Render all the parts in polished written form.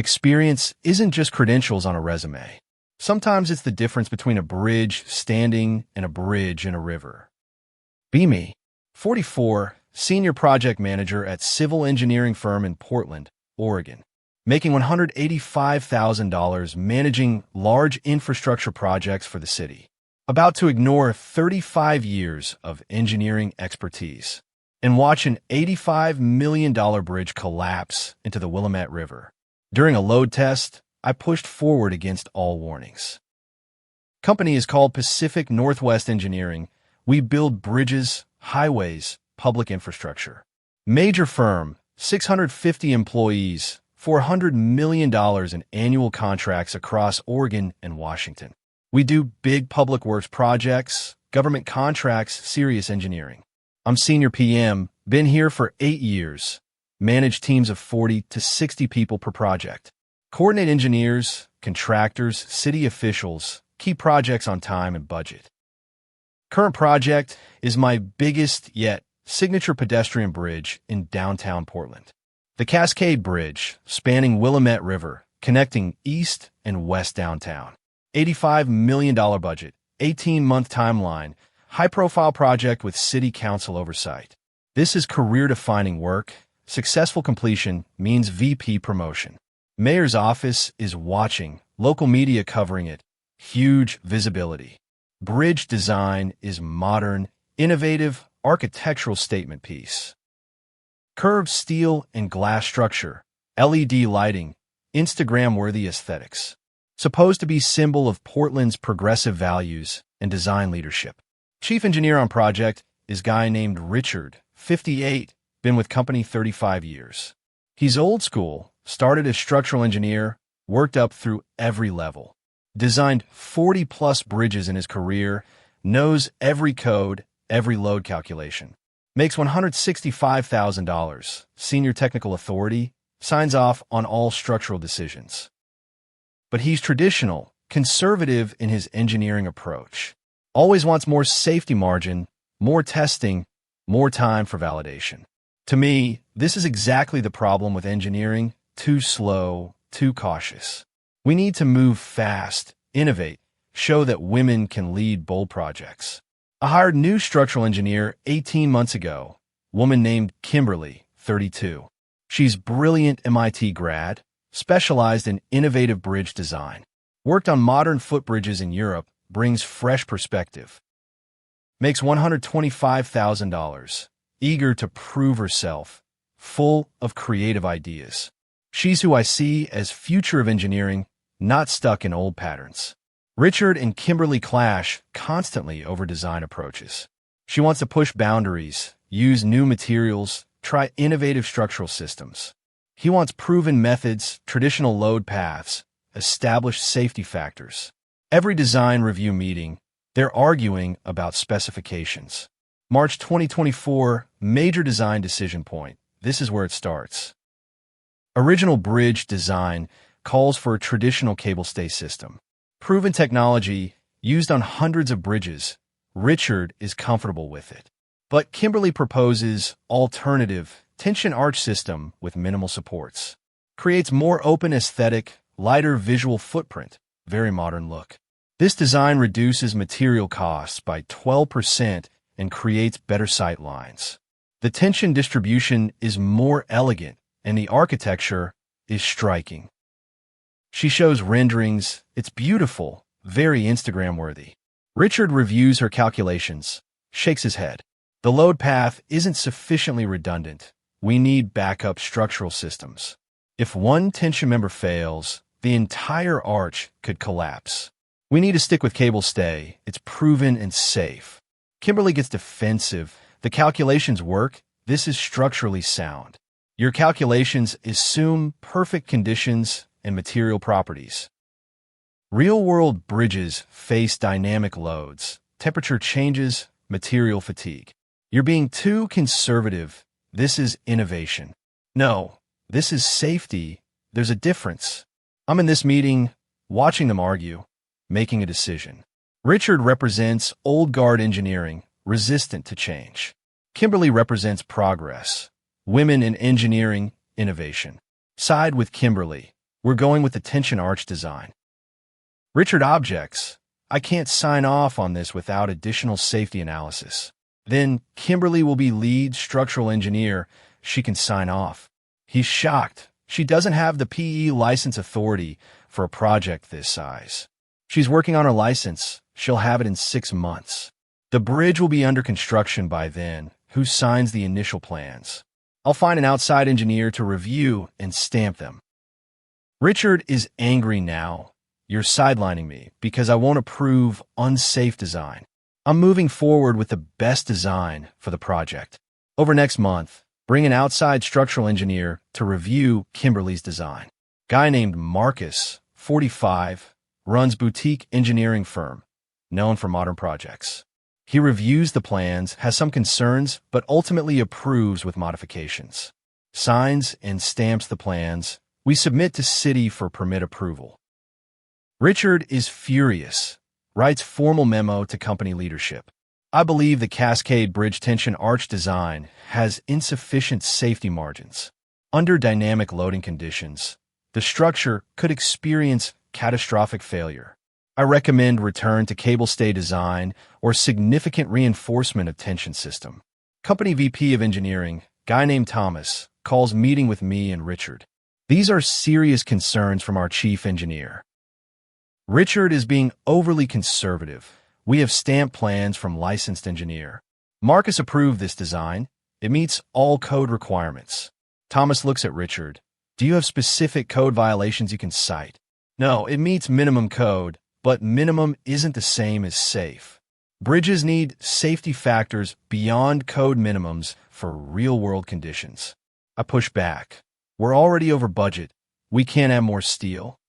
Experience isn't just credentials on a resume. Sometimes it's the difference between a bridge standing and a bridge in a river. Be me, 44, senior project manager at civil engineering firm in Portland, Oregon, making $185,000 managing large infrastructure projects for the city. About to ignore 35 years of engineering expertise and watch an $85 million bridge collapse into the Willamette River. During a load test, I pushed forward against all warnings. Company is called Pacific Northwest Engineering. We build bridges, highways, public infrastructure. Major firm, 650 employees, $400 million in annual contracts across Oregon and Washington. We do big public works projects, government contracts, serious engineering. I'm senior PM, been here for 8 years. Manage teams of 40 to 60 people per project. Coordinate engineers, contractors, city officials, keep projects on time and budget. Current project is my biggest yet signature pedestrian bridge in downtown Portland. The Cascade Bridge, spanning Willamette River, connecting east and west downtown. $85 million budget, 18-month timeline, high-profile project with city council oversight. This is career-defining work. Successful completion means VP promotion. Mayor's office is watching, local media covering it, huge visibility. Bridge design is modern, innovative, architectural statement piece. Curved steel and glass structure, LED lighting, Instagram-worthy aesthetics. Supposed to be symbol of Portland's progressive values and design leadership. Chief engineer on project is guy named Richard, 58, been with company 35 years. He's old school, started as structural engineer, worked up through every level. Designed 40-plus bridges in his career, knows every code, every load calculation. Makes $165,000, senior technical authority, signs off on all structural decisions. But he's traditional, conservative in his engineering approach. Always wants more safety margin, more testing, more time for validation. To me, this is exactly the problem with engineering: too slow, too cautious. We need to move fast, innovate, show that women can lead bold projects. I hired new structural engineer 18 months ago, woman named Kimberly, 32. She's brilliant MIT grad, specialized in innovative bridge design. Worked on modern footbridges in Europe, brings fresh perspective. Makes $125,000. Eager to prove herself, full of creative ideas. She's who I see as future of engineering, not stuck in old patterns. Richard and Kimberly clash constantly over design approaches. She wants to push boundaries, use new materials, try innovative structural systems. He wants proven methods, traditional load paths, established safety factors. Every design review meeting, they're arguing about specifications. March 2024, major design decision point. This is where it starts. Original bridge design calls for a traditional cable stay system. Proven technology used on hundreds of bridges. Richard is comfortable with it. But Kimberly proposes alternative tension arch system with minimal supports. Creates more open aesthetic, lighter visual footprint, very modern look. This design reduces material costs by 12% and creates better sight lines. The tension distribution is more elegant, and the architecture is striking. She shows renderings. It's beautiful, very Instagram-worthy. Richard reviews her calculations, shakes his head. The load path isn't sufficiently redundant. We need backup structural systems. If one tension member fails, the entire arch could collapse. We need to stick with cable stay. It's proven and safe. Kimberly gets defensive. The calculations work. This is structurally sound. Your calculations assume perfect conditions and material properties. Real-world bridges face dynamic loads, temperature changes, material fatigue. You're being too conservative. This is innovation. No, this is safety. There's a difference. I'm in this meeting, watching them argue, making a decision. Richard represents old guard engineering, resistant to change. Kimberly represents progress, women in engineering, innovation. Side with Kimberly. We're going with the tension arch design. Richard objects. I can't sign off on this without additional safety analysis. Then Kimberly will be lead structural engineer. She can sign off. He's shocked. She doesn't have the PE license authority for a project this size. She's working on her license. She'll have it in 6 months. The bridge will be under construction by then. Who signs the initial plans? I'll find an outside engineer to review and stamp them. Richard is angry now. You're sidelining me because I won't approve unsafe design. I'm moving forward with the best design for the project. Over next month, bring an outside structural engineer to review Kimberly's design. Guy named Marcus, 45, runs boutique engineering firm, known for modern projects. He reviews the plans, has some concerns, but ultimately approves with modifications. Signs and stamps the plans. We submit to city for permit approval. Richard is furious, writes formal memo to company leadership. I believe the Cascade Bridge tension arch design has insufficient safety margins. Under dynamic loading conditions, the structure could experience catastrophic failure. I recommend return to cable stay design or significant reinforcement of tension system. Company VP of Engineering, guy named Thomas, calls meeting with me and Richard. These are serious concerns from our chief engineer. Richard is being overly conservative. We have stamped plans from licensed engineer. Marcus approved this design. It meets all code requirements. Thomas looks at Richard. Do you have specific code violations you can cite? No, it meets minimum code, but minimum isn't the same as safe. Bridges need safety factors beyond code minimums for real-world conditions. I push back. We're already over budget. We can't add more steel.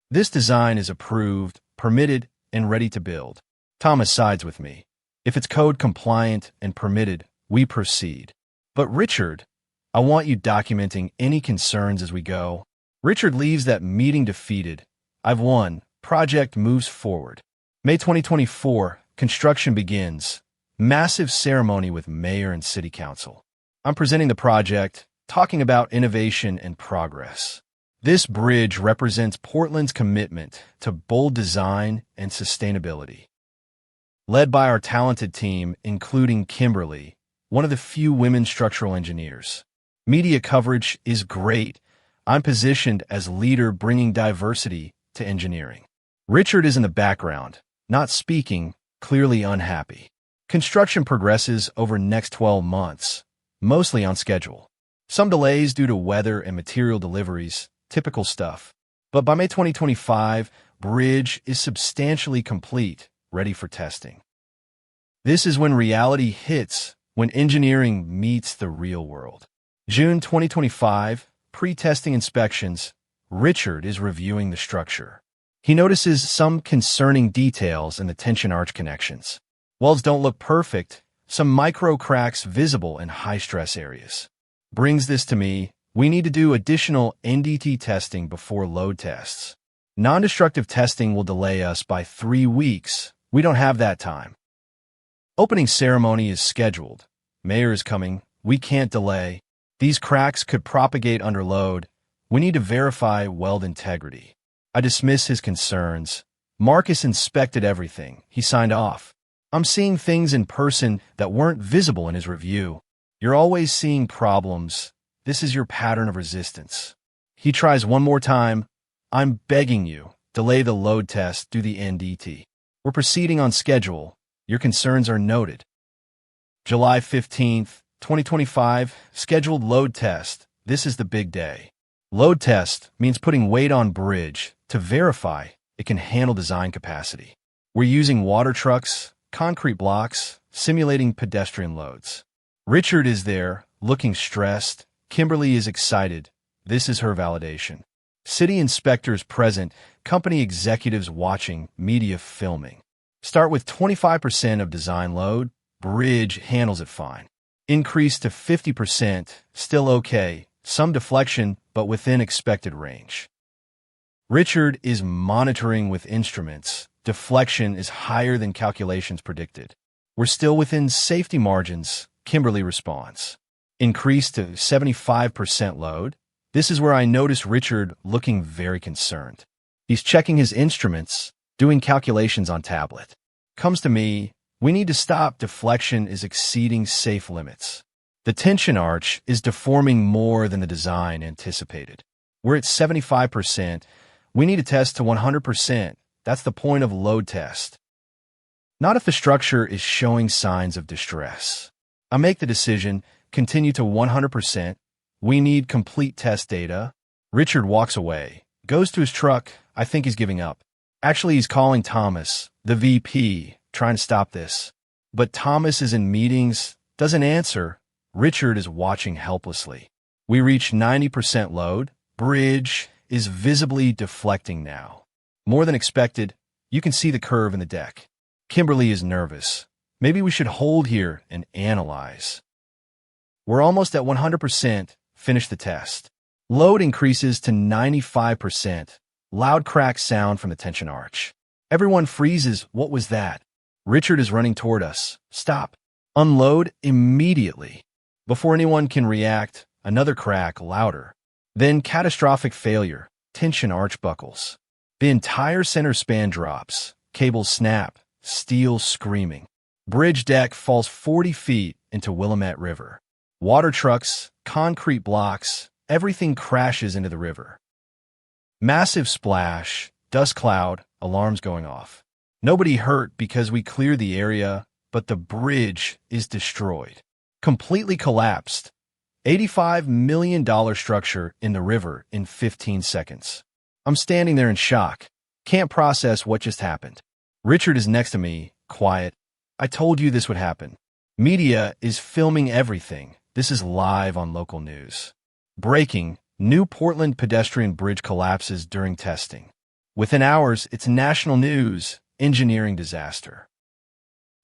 This design is approved, permitted, and ready to build. Thomas sides with me. If it's code compliant and permitted, we proceed. But Richard, I want you documenting any concerns as we go. Richard leaves that meeting defeated. I've won. Project moves forward. May 2024, construction begins. Massive ceremony with mayor and city council. I'm presenting the project, talking about innovation and progress. This bridge represents Portland's commitment to bold design and sustainability. Led by our talented team, including Kimberly, one of the few women structural engineers. Media coverage is great. I'm positioned as leader bringing diversity to engineering. Richard is in the background, not speaking, clearly unhappy. Construction progresses over next 12 months, mostly on schedule. Some delays due to weather and material deliveries, typical stuff. But by May 2025, bridge is substantially complete, ready for testing. This is when reality hits, when engineering meets the real world. June 2025, pre-testing inspections. Richard is reviewing the structure. He notices some concerning details in the tension arch connections. Walls don't look perfect, some micro cracks visible in high-stress areas. Brings this to me. We need to do additional NDT testing before load tests. Non-destructive testing will delay us by 3 weeks. We don't have that time. Opening ceremony is scheduled. Mayor is coming. We can't delay. These cracks could propagate under load. We need to verify weld integrity. I dismiss his concerns. Marcus inspected everything. He signed off. I'm seeing things in person that weren't visible in his review. You're always seeing problems. This is your pattern of resistance. He tries one more time. I'm begging you, delay the load test, do the NDT. We're proceeding on schedule. Your concerns are noted. July 15th, 2025, scheduled load test. This is the big day. Load test means putting weight on bridge to verify it can handle design capacity. We're using water trucks, concrete blocks, simulating pedestrian loads. Richard is there, looking stressed. Kimberly is excited. This is her validation. City inspectors present, company executives watching, media filming. Start with 25% of design load. Bridge handles it fine. Increase to 50%, still okay. Some deflection, but within expected range. Richard is monitoring with instruments. Deflection is higher than calculations predicted. We're still within safety margins. Kimberly responds. Increase to 75% load. This is where I notice Richard looking very concerned. He's checking his instruments, doing calculations on tablet. Comes to me, we need to stop. Deflection is exceeding safe limits. The tension arch is deforming more than the design anticipated. We're at 75%. We need to test to 100%. That's the point of load test. Not if the structure is showing signs of distress. I make the decision, continue to 100%. We need complete test data. Richard walks away, goes to his truck. I think he's giving up. Actually, he's calling Thomas, the VP, trying to stop this. But Thomas is in meetings, doesn't answer. Richard is watching helplessly. We reach 90% load. Bridge is visibly deflecting now. More than expected, you can see the curve in the deck. Kimberly is nervous. Maybe we should hold here and analyze. We're almost at 100%. Finish the test. Load increases to 95%. Loud cracks sound from the tension arch. Everyone freezes. What was that? Richard is running toward us. Stop. Unload immediately. Before anyone can react, another crack, louder. Then catastrophic failure. Tension arch buckles. The entire center span drops. Cables snap. Steel screaming. Bridge deck falls 40 feet into Willamette River. Water trucks, concrete blocks, everything crashes into the river. Massive splash, dust cloud, alarms going off. Nobody hurt because we cleared the area, but the bridge is destroyed. Completely collapsed. $85 million structure in the river in 15 seconds. I'm standing there in shock. Can't process what just happened. Richard is next to me, quiet. I told you this would happen. Media is filming everything. This is live on local news. Breaking, New Portland pedestrian bridge collapses during testing. Within hours, it's national news, engineering disaster.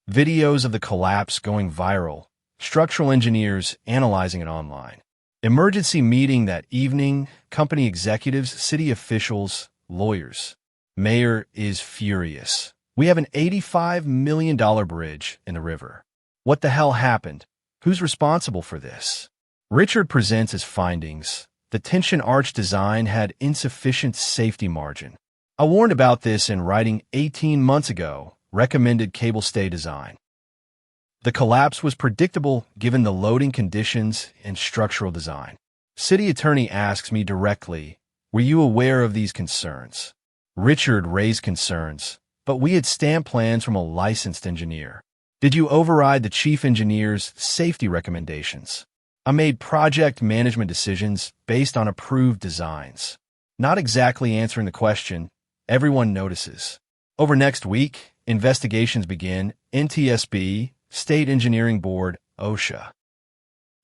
Videos of the collapse going viral, structural engineers analyzing it online. Emergency meeting that evening, company executives, city officials, lawyers. Mayor is furious. We have an $85 million bridge in the river. What the hell happened? Who's responsible for this? Richard presents his findings. The tension arch design had insufficient safety margin. I warned about this in writing 18 months ago, recommended cable stay design. The collapse was predictable given the loading conditions and structural design. City attorney asks me directly, were you aware of these concerns? Richard raised concerns, but we had stamped plans from a licensed engineer. Did you override the chief engineer's safety recommendations? I made project management decisions based on approved designs. Not exactly answering the question, everyone notices. Over next week, investigations begin, NTSB, State Engineering Board, OSHA.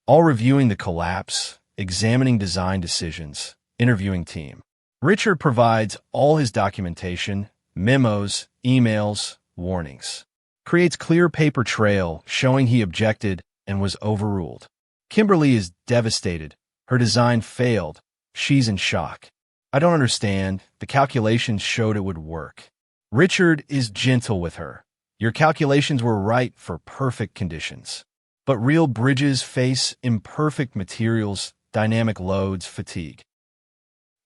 All reviewing the collapse, examining design decisions, interviewing team. Richard provides all his documentation, memos, emails, warnings. Creates clear paper trail showing he objected and was overruled. Kimberly is devastated. Her design failed. She's in shock. I don't understand. The calculations showed it would work. Richard is gentle with her. Your calculations were right for perfect conditions. But real bridges face imperfect materials, dynamic loads, fatigue.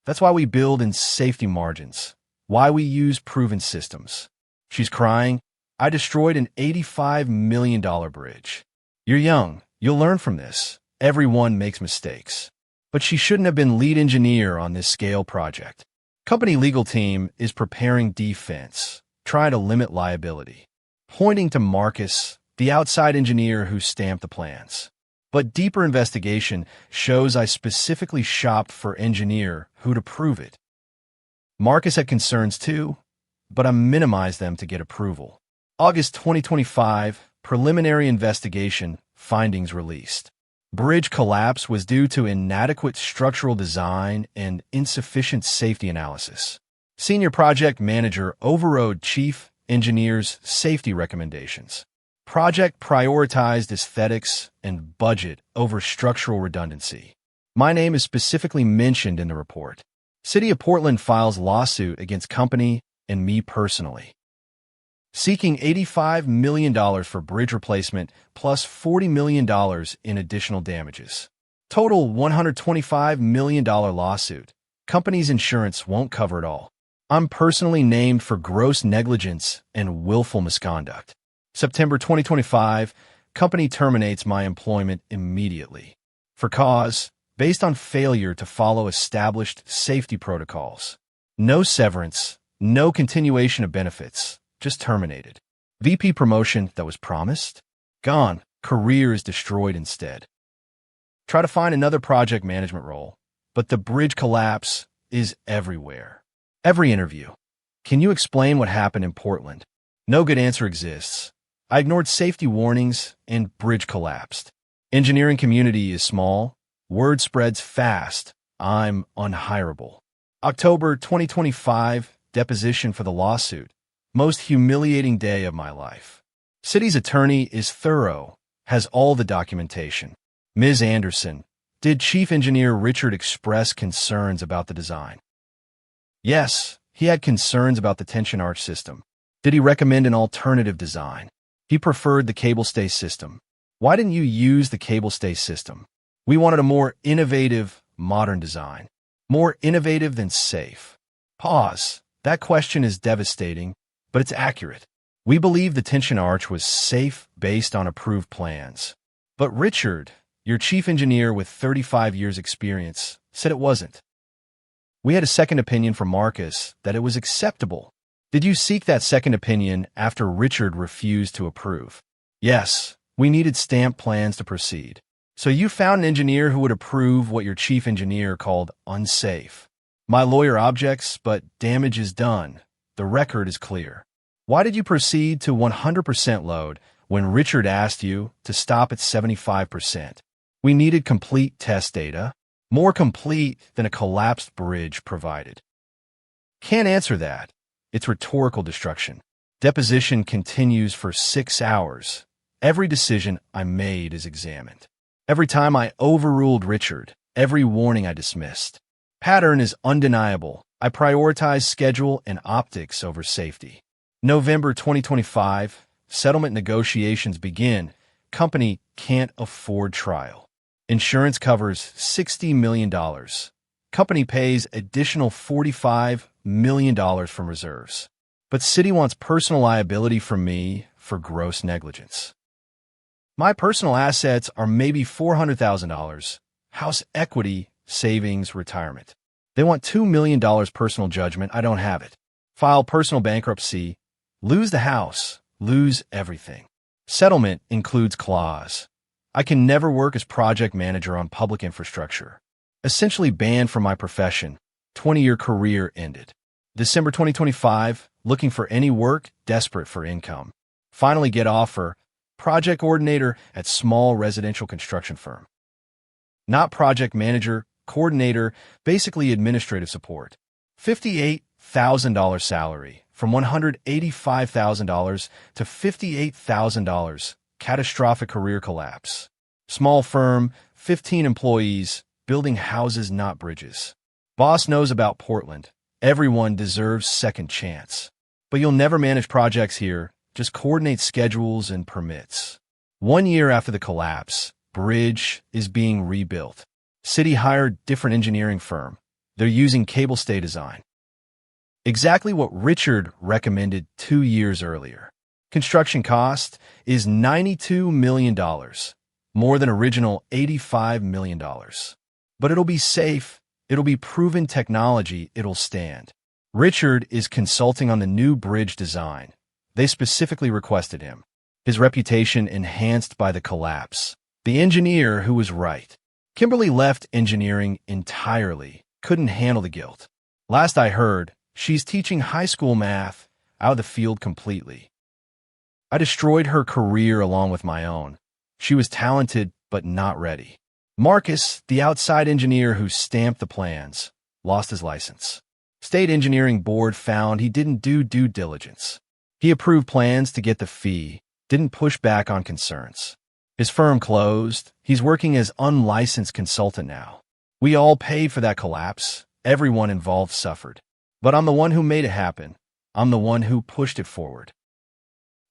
That's why we build in safety margins. Why we use proven systems. She's crying. I destroyed an $85 million bridge. You're young. You'll learn from this. Everyone makes mistakes. But she shouldn't have been lead engineer on this scale project. Company legal team is preparing defense, trying to limit liability. Pointing to Marcus, the outside engineer who stamped the plans. But deeper investigation shows I specifically shopped for engineer who'd approve it. Marcus had concerns too, but I minimized them to get approval. August 2025, preliminary investigation, findings released. Bridge collapse was due to inadequate structural design and insufficient safety analysis. Senior project manager overrode chief engineer's safety recommendations. Project prioritized aesthetics and budget over structural redundancy. My name is specifically mentioned in the report. City of Portland files lawsuit against company and me personally, seeking $85 million for bridge replacement plus $40 million in additional damages. Total $125 million lawsuit. Company's insurance won't cover it all. I'm personally named for gross negligence and willful misconduct. September 2025, company terminates my employment immediately. For cause, based on failure to follow established safety protocols. No severance, no continuation of benefits, just terminated. VP promotion that was promised? Gone. Career is destroyed instead. Try to find another project management role, but the bridge collapse is everywhere. Every interview. Can you explain what happened in Portland? No good answer exists. I ignored safety warnings and bridge collapsed. Engineering community is small. Word spreads fast. I'm unhireable. October 2025, deposition for the lawsuit. Most humiliating day of my life. City's attorney is thorough, has all the documentation. Ms. Anderson, did Chief Engineer Richard express concerns about the design? Yes, he had concerns about the tension arch system. Did he recommend an alternative design? He preferred the cable stay system. Why didn't you use the cable stay system? We wanted a more innovative, modern design. More innovative than safe. Pause. That question is devastating, but it's accurate. We believe the tension arch was safe based on approved plans. But Richard, your chief engineer with 35 years experience, said it wasn't. We had a second opinion from Marcus that it was acceptable. Did you seek that second opinion after Richard refused to approve? Yes, we needed stamped plans to proceed. So you found an engineer who would approve what your chief engineer called unsafe. My lawyer objects, but damage is done. The record is clear. Why did you proceed to 100% load when Richard asked you to stop at 75%? We needed complete test data, more complete than a collapsed bridge provided. Can't answer that. It's rhetorical destruction. Deposition continues for 6 hours. Every decision I made is examined. Every time I overruled Richard, every warning I dismissed. Pattern is undeniable. I prioritize schedule and optics over safety. November 2025, settlement negotiations begin. Company can't afford trial. Insurance covers $60 million. Company pays additional $45 million from reserves. But city wants personal liability from me for gross negligence. My personal assets are maybe $400,000. House equity, savings, retirement. They want $2 million personal judgment. I don't have it. File personal bankruptcy. Lose the house. Lose everything. Settlement includes clause. I can never work as project manager on public infrastructure. Essentially banned from my profession. 20-year career ended. December 2025, looking for any work, desperate for income. Finally get offer, project coordinator at small residential construction firm. Not project manager, coordinator, basically administrative support. $58,000 salary, from $185,000 to $58,000. Catastrophic career collapse. Small firm, 15 employees, building houses, not bridges. Boss knows about Portland. Everyone deserves second chance. But you'll never manage projects here, just coordinate schedules and permits. 1 year after the collapse, bridge is being rebuilt. City hired different engineering firm. They're using cable stay design. Exactly what Richard recommended 2 years earlier. Construction cost is $92 million, more than original $85 million. But it'll be safe, it'll be proven technology, it'll stand. Richard is consulting on the new bridge design. They specifically requested him. His reputation enhanced by the collapse. The engineer who was right. Kimberly left engineering entirely, couldn't handle the guilt. Last I heard, she's teaching high school math, out of the field completely. I destroyed her career along with my own. She was talented, but not ready. Marcus, the outside engineer who stamped the plans, lost his license. State Engineering Board found he didn't do due diligence. He approved plans to get the fee, didn't push back on concerns. His firm closed. He's working as unlicensed consultant now. We all paid for that collapse. Everyone involved suffered. But I'm the one who made it happen. I'm the one who pushed it forward.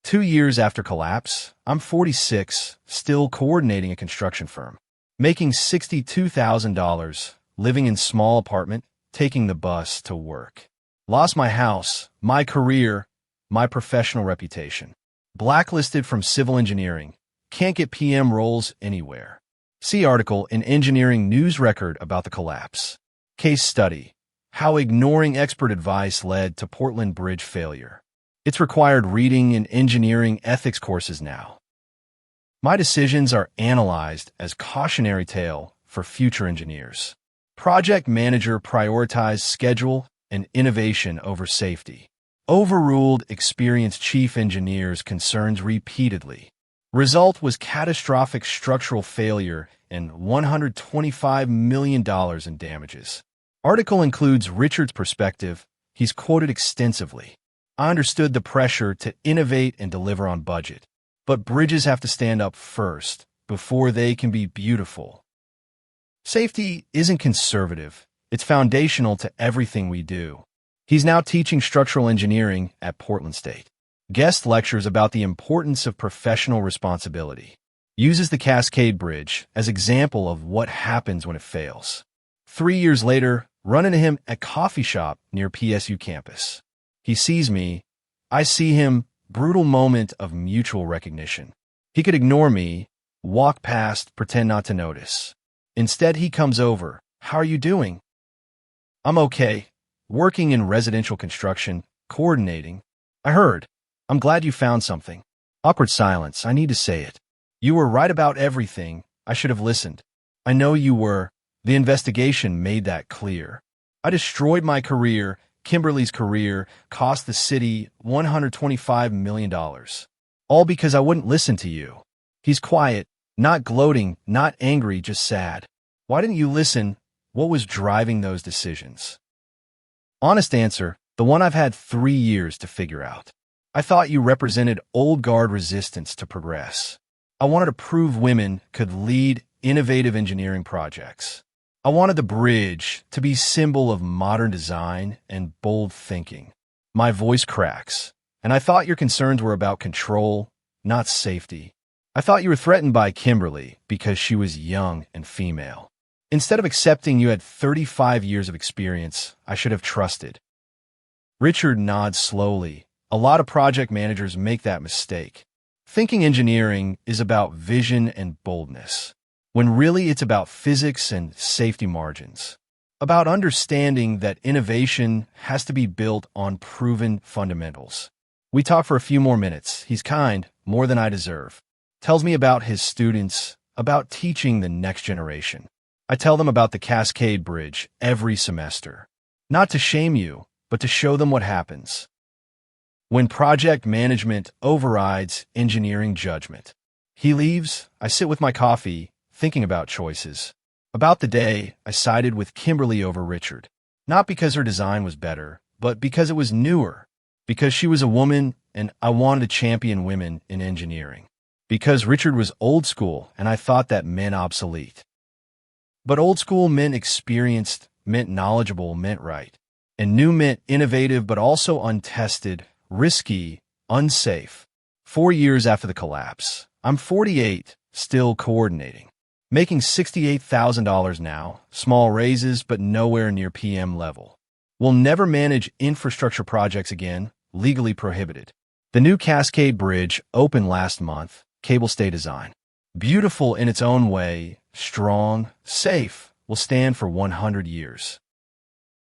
2 years after collapse, I'm 46, still coordinating a construction firm. making $62,000, living in small apartment, taking the bus to work. Lost my house, my career, my professional reputation. Blacklisted from civil engineering. Can't get PM roles anywhere. See article in Engineering News Record about the collapse. Case study. How ignoring expert advice led to Portland Bridge failure. It's required reading in engineering ethics courses now. My decisions are analyzed as cautionary tale for future engineers. Project manager prioritized schedule and innovation over safety. Overruled experienced chief engineers' concerns repeatedly. Result was catastrophic structural failure and $125 million in damages. Article includes Richard's perspective. He's quoted extensively. I understood the pressure to innovate and deliver on budget. But bridges have to stand up first, before they can be beautiful. Safety isn't conservative. It's foundational to everything we do. He's now teaching structural engineering at Portland State. Guest lectures about the importance of professional responsibility. Uses the Cascade Bridge as example of what happens when it fails. 3 years later, run into him at coffee shop near PSU campus. He sees me. I see him. Brutal moment of mutual recognition. He could ignore me, walk past, pretend not to notice. Instead, he comes over. How are you doing? I'm okay. Working in residential construction, coordinating. I heard. I'm glad you found something. Awkward silence. I need to say it. You were right about everything. I should have listened. I know you were. The investigation made that clear. I destroyed my career. Kimberly's career, cost the city $125 million. All because I wouldn't listen to you. He's quiet, not gloating, not angry, just sad. Why didn't you listen? What was driving those decisions? Honest answer, the one I've had 3 years to figure out. I thought you represented old guard resistance to progress. I wanted to prove women could lead innovative engineering projects. I wanted the bridge to be symbol of modern design and bold thinking. My voice cracks, and I thought your concerns were about control, not safety. I thought you were threatened by Kimberly because she was young and female. Instead of accepting you had 35 years of experience, I should have trusted. Richard nods slowly. A lot of project managers make that mistake. Thinking engineering is about vision and boldness, when really it's about physics and safety margins, about understanding that innovation has to be built on proven fundamentals. We talk for a few more minutes. He's kind, more than I deserve. Tells me about his students, about teaching the next generation. I tell them about the Cascade Bridge every semester. Not to shame you, but to show them what happens when project management overrides engineering judgment. He leaves. I sit with my coffee, thinking about choices. About the day, I sided with Kimberly over Richard. Not because her design was better, but because it was newer. Because she was a woman, and I wanted to champion women in engineering. Because Richard was old school, and I thought that meant obsolete. But old school meant experienced, meant knowledgeable, meant right. And new meant innovative, but also untested, risky, unsafe. 4 years after the collapse, I'm 48, still coordinating. Making $68,000 now, small raises but nowhere near PM level. Will never manage infrastructure projects again, legally prohibited. The new Cascade Bridge opened last month, cable stay design. Beautiful in its own way, strong, safe, will stand for 100 years.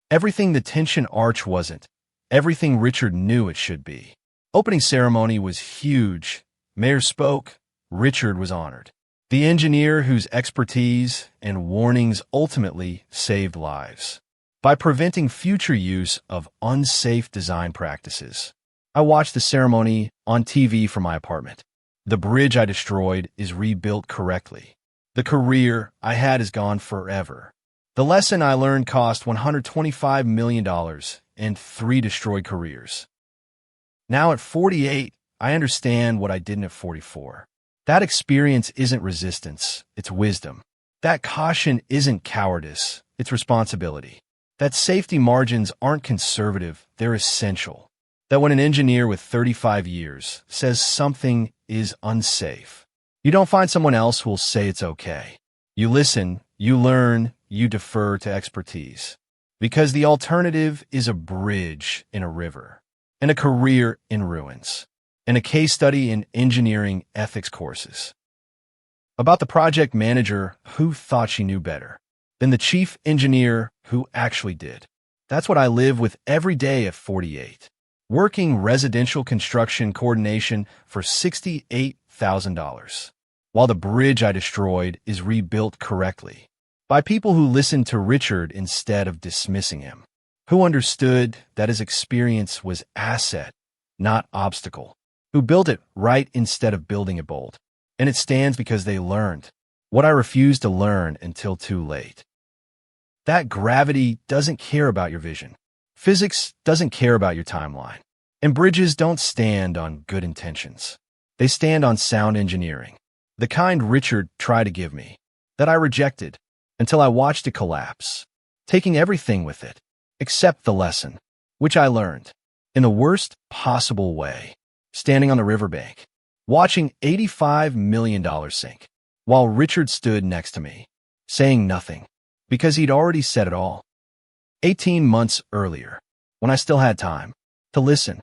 Everything the tension arch wasn't, everything Richard knew it should be. Opening ceremony was huge. Mayor spoke, Richard was honored. The engineer whose expertise and warnings ultimately saved lives by preventing future use of unsafe design practices. I watched the ceremony on TV from my apartment. The bridge I destroyed is rebuilt correctly. The career I had is gone forever. The lesson I learned cost $125 million and 3 destroyed careers. Now at 48, I understand what I didn't at 44. That experience isn't resistance, it's wisdom. That caution isn't cowardice, it's responsibility. That safety margins aren't conservative, they're essential. That when an engineer with 35 years says something is unsafe, you don't find someone else who will say it's okay. You listen, you learn, you defer to expertise. Because the alternative is a bridge in a river, and a career in ruins, and a case study in engineering ethics courses. About the project manager who thought she knew better than the chief engineer who actually did. That's what I live with every day at 48. Working residential construction coordination for $68,000, while the bridge I destroyed is rebuilt correctly by people who listened to Richard instead of dismissing him, who understood that his experience was asset, not obstacle, who built it right instead of building it bold. And it stands because they learned what I refused to learn until too late. That gravity doesn't care about your vision. Physics doesn't care about your timeline. And bridges don't stand on good intentions. They stand on sound engineering, the kind Richard tried to give me, that I rejected until I watched it collapse, taking everything with it, except the lesson, which I learned, in the worst possible way, standing on the riverbank, watching $85 million sink, while Richard stood next to me, saying nothing, because he'd already said it all. 18 months earlier, when I still had time to listen,